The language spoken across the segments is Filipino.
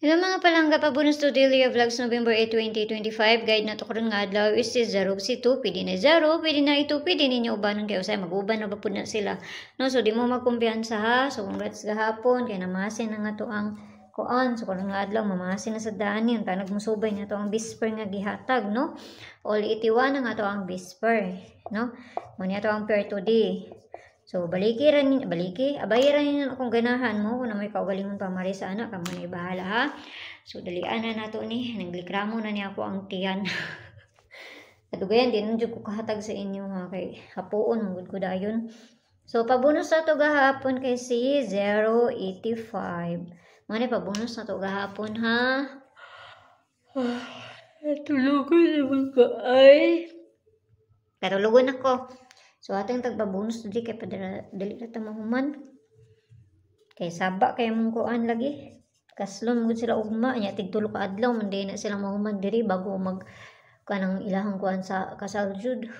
Hello mga palangga, pabunus to daily vlogs November 8, 2025. Guide na to karon nga adlaw is 0 si 2, pwede na 0, pwede na ito, pwede ninyo ubanon kayo usay mag-uban na ba po na sila. No, so di mo magkumpiyansa ha. So congrats gahapon kay namasin na nga to ang kuan. So karon nga adlaw mamasin na sa daan yun. Tanag musubay na to ang bisper nga gihatag, no? All 81 na nga to ang bisper, no? Muna to ang pair today. So, abayiran ninyo kung ganahan mo, kung na may kaugalingon pa mari sa anak, kamo na ibahala ha. So, dalian na nato ni, naglikramo na niya ako ang tiyan. Kadugayan, din nung ko kahatag sa inyo ha, kay hapuon, mugod ko dayon. So, pabunus na to gahapon kay si 085. Mani, pabunus na to gahapon ha. Tulugon naman ko ay. Katulugon ako. So, ating tagbabonus today kay dali na tamahuman. Kay saba kay mong kuan lagi. Kaslon mo sila ugma. Nya tigtulo ka adlaw. Manday na sila mahuman diri bago mag kanang ilahang kuan sa kasaljud.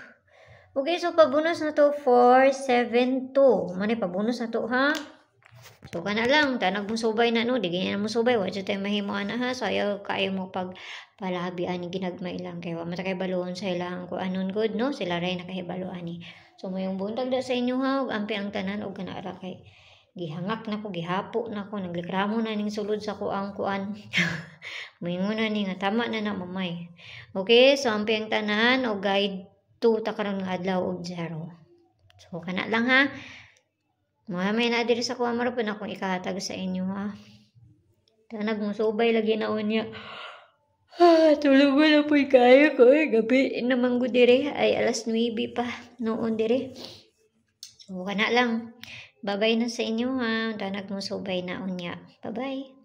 Okay, so pabonus na to 472. Mani pabonus na to ha. So, kana lang. Tanag mo subay na no. Di ganyan mo subay. Wadyo tayo mahimo na ha. So, ayaw kayo mo pag palahabian ni ginagmay lang. Kaya wala kay baluon sa ilang kuanon good no. Sila rin nakahibaluan ni. So, mayong buntag da sa inyo ha, ampi ang tanan o kanara kay gihangak na ko, gihapo na ko, naglikramo na ning sulod sa kuang kuan. Mayingon na ni nga tama na na mamay. Okay, so ampi ang tanan o guide 2 takaron nga adlaw og 0. So, kana lang ha. Mamay na diri sa kuha marapon akong ikahatag sa inyo ha. Tanag mo subay lagi na unya. Tulog mo na po kaya ko gabi naman ko dire ay alas 9 pa noon dire. So kana lang. Bye-bye na sa inyo ha. Tanag mo subay na unya. Bye-bye.